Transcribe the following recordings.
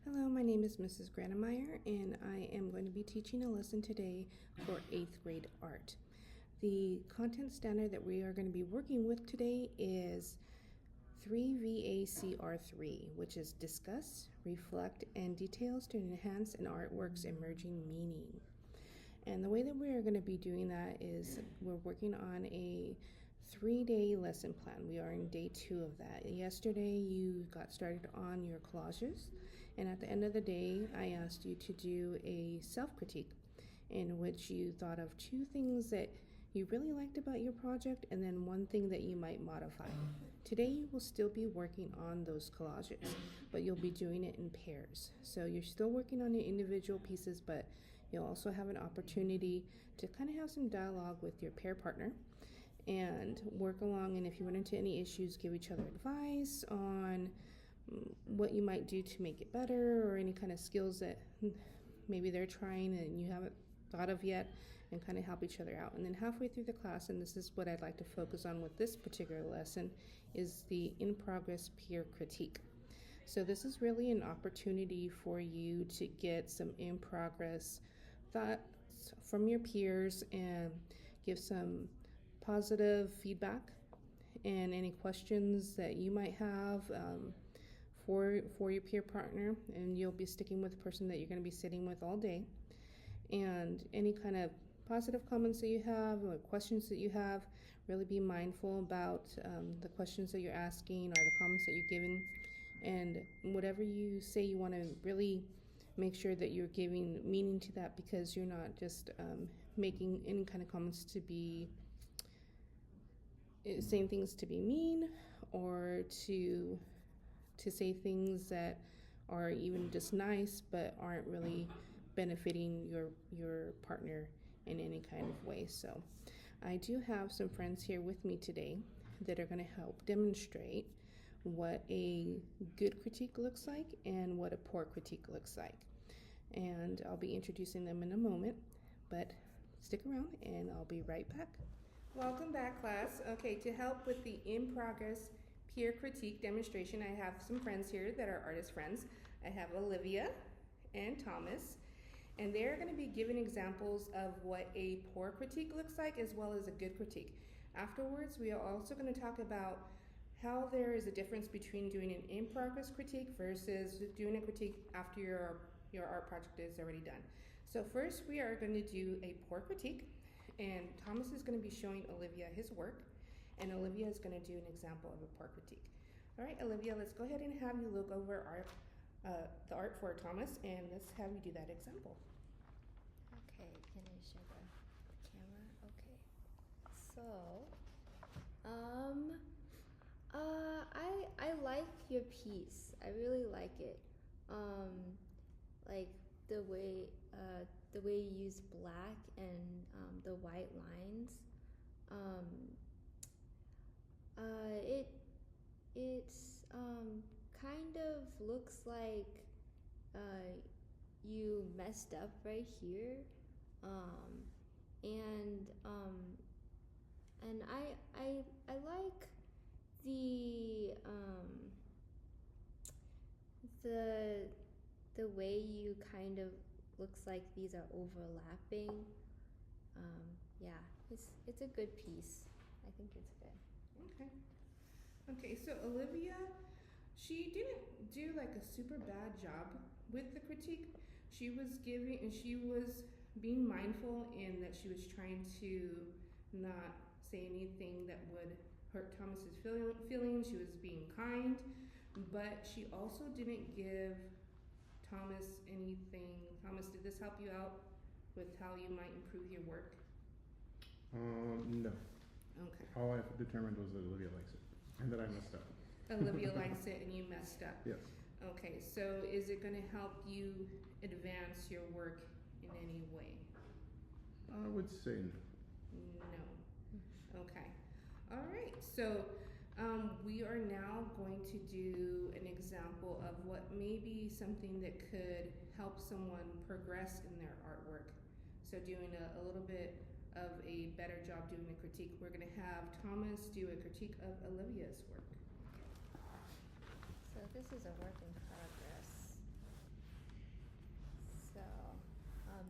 Hello, my name is Mrs. Granemeyer, and I am going to be teaching a lesson today for 8th grade art. The content standard that we are going to be working with today is 3VACR3, which is discuss, reflect, and details to enhance an artwork's emerging meaning. And the way that we are going to be doing that is we're working on a 3-day lesson plan. We are in day 2 of that. Yesterday you got started on your collages, and at the end of the day I asked you to do a self-critique in which you thought of 2 things that you really liked about your project and then 1 thing that you might modify. Today you will still be working on those collages, but you'll be doing it in pairs. So you're still working on your individual pieces, but you'll also have an opportunity to kind of have some dialogue with your pair partner and work along, and if you run into any issues, give each other advice on what you might do to make it better or any kind of skills that maybe they're trying and you haven't thought of yet, and kind of help each other out. And then halfway through the class, and this is what I'd like to focus on with this particular lesson, is the in-progress peer critique. So this is really an opportunity for you to get some in-progress thoughts from your peers and give some positive feedback and any questions that you might have for your peer partner. And you'll be sticking with the person that you're going to be sitting with all day. And any kind of positive comments that you have or questions that you have, really be mindful about the questions that you're asking or the comments that you're giving. And whatever you say, you want to really make sure that you're giving meaning to that, because you're not just making any kind of comments to be saying things to be mean or to say things that are even just nice but aren't really benefiting your partner in any kind of way. So I do have some friends here with me today that are going to help demonstrate what a good critique looks like and what a poor critique looks like. And I'll be introducing them in a moment, but stick around and I'll be right back. Welcome back, class. Okay, to help with the in-progress peer critique demonstration, I have some friends here that are artist friends. I have Olivia and Thomas, and they're going to be giving examples of what a poor critique looks like as well as a good critique. Afterwards, we are also going to talk about how there is a difference between doing an in-progress critique versus doing a critique after your art project is already done. So first we are going to do a poor critique, and Thomas is going to be showing Olivia his work, and Olivia is going to do an example of a poor critique. All right, Olivia, let's go ahead and have you look over the art for Thomas, and let's have you do that example. Okay, can I show the camera? Okay. So, I like your piece. I really like it. Like the way you use black and the white lines. It's kind of looks like you messed up right here, and I like the way you kind of looks like these are overlapping. Yeah, it's a good piece. I think it's good. Okay, so Olivia, she didn't do like a super bad job with the critique. She was being mindful in that she was trying to not say anything that would hurt Thomas's feelings. She was being kind, but she also didn't give Thomas anything. Thomas, did this help you out with how you might improve your work? No. Okay. All I determined was that Olivia likes it and that I messed up. Olivia likes it and you messed up. Yes. Okay, so is it going to help you advance your work in any way? I would say no. No. Okay. All right, so we are now going to do an example of what may be something that could help someone progress in their artwork. So doing a little bit of a better job doing a critique. We're going to have Thomas do a critique of Olivia's work. So this is a work in progress.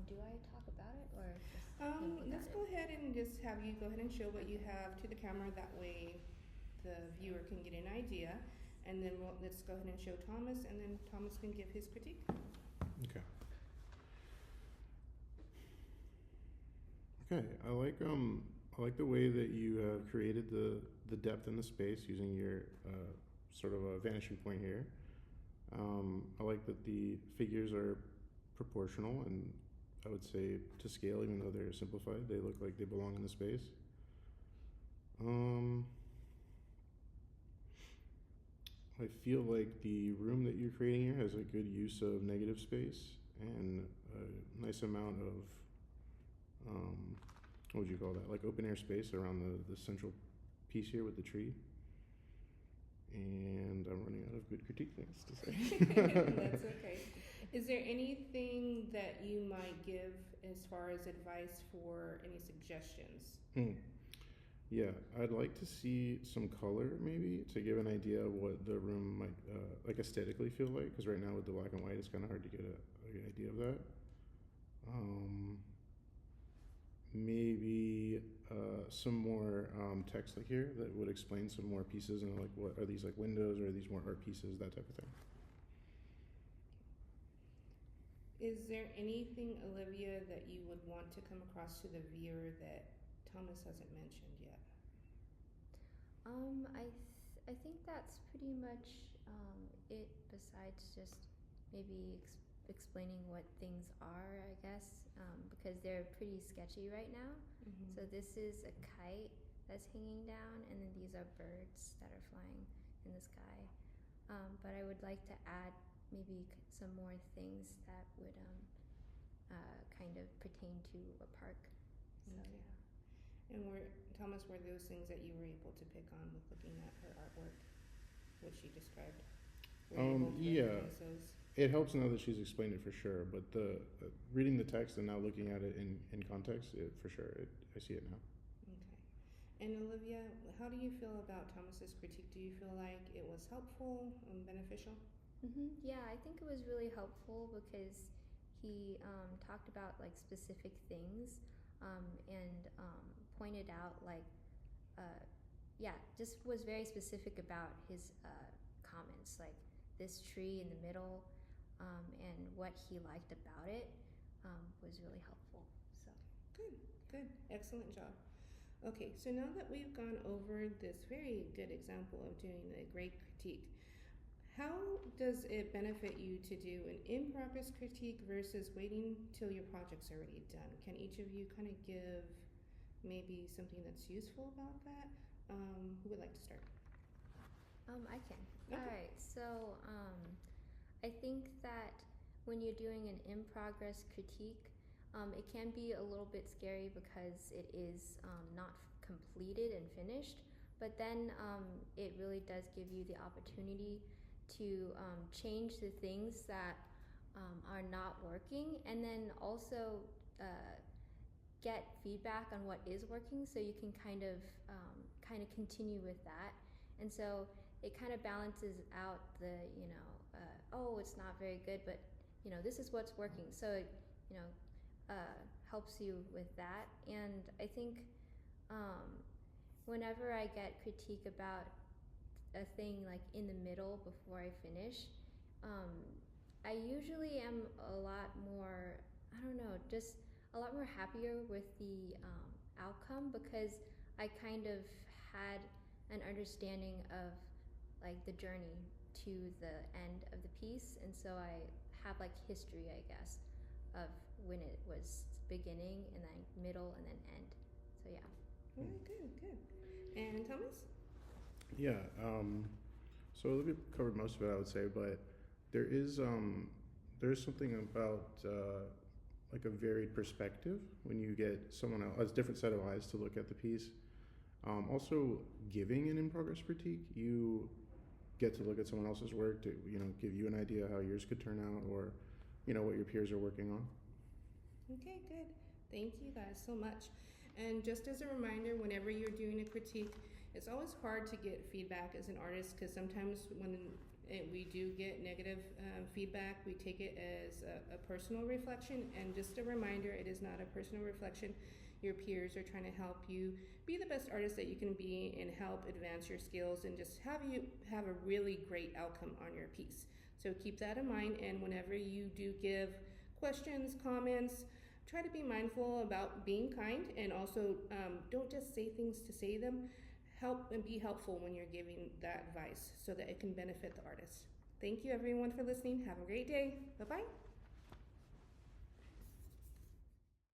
Do I talk about it or just him about Let's it? go ahead and just have you go ahead and show what you have to the camera. That way, the viewer can get an idea, and then let's go ahead and show Thomas, and then Thomas can give his critique. Okay. Okay, I like the way that you have created the depth in the space using your sort of a vanishing point here. I like that the figures are proportional and I would say to scale, even though they're simplified. They look like they belong in the space. I feel like the room that you're creating here has a good use of negative space and a nice amount of what would you call that? Like open air space around the central piece here with the tree. And I'm running out of good critique things to say. That's okay. Is there anything that you might give as far as advice for any suggestions? Yeah, I'd like to see some color maybe to give an idea of what the room might like aesthetically feel like. Because right now with the black and white, it's kind of hard to get a good idea of that. Maybe some more text like here that would explain some more pieces and like what are these like windows or are these more art pieces, that type of thing. Is there anything, Olivia, that you would want to come across to the viewer that Thomas hasn't mentioned yet? I think that's pretty much it. Besides just maybe explaining what things are, I guess, because they're pretty sketchy right now. Mm-hmm. So this is a kite that's hanging down, and then these are birds that are flying in the sky. But I would like to add maybe some more things that would kind of pertain to a park. So Okay. yeah. And Thomas, were those things that you were able to pick on with looking at her artwork, what she described? Were you able to Yeah. recognize those? It helps now that she's explained it for sure, but the reading the text and now looking at it in context, for sure, I see it now. Okay. And Olivia, how do you feel about Thomas's critique? Do you feel like it was helpful and beneficial? Yeah, I think it was really helpful because he talked about like specific things and pointed out like just was very specific about his comments, like this tree in the middle and what he liked about it was really helpful. So Good, excellent job. Okay, so now that we've gone over this very good example of doing a great critique, how does it benefit you to do an in-progress critique versus waiting till your project's already done? Can each of you kind of give maybe something that's useful about that? Who would like to start? I can. Okay. All right. So I think that when you're doing an in-progress critique, it can be a little bit scary because it is not completed and finished. But then it really does give you the opportunity to change the things that are not working, and then also get feedback on what is working, so you can kind of continue with that. And so it kind of balances out the oh, it's not very good, but this is what's working. So it helps you with that. And I think whenever I get critique about a thing like in the middle before I finish, I usually am a lot more, I don't know, just a lot more happier with the outcome because I kind of had an understanding of like the journey to the end of the piece, and so I have like history, I guess, of when it was beginning and then middle and then end. So yeah. Very good. And Thomas? Yeah. So Olivia covered most of it, I would say, but there is something about like a varied perspective when you get someone else, a different set of eyes to look at the piece. Also, giving an in-progress critique, you get to look at someone else's work to give you an idea how yours could turn out, or what your peers are working on. Okay, good. Thank you guys so much. And just as a reminder, whenever you're doing a critique, it's always hard to get feedback as an artist because sometimes when we do get negative feedback. We take it as a personal reflection, and just a reminder, it is not a personal reflection. Your peers are trying to help you be the best artist that you can be and help advance your skills and just have you have a really great outcome on your piece. So keep that in mind, and whenever you do give questions, comments, try to be mindful about being kind, and also don't just say things to say them. Help and be helpful when you're giving that advice so that it can benefit the artist. Thank you everyone for listening. Have a great day. Bye-bye.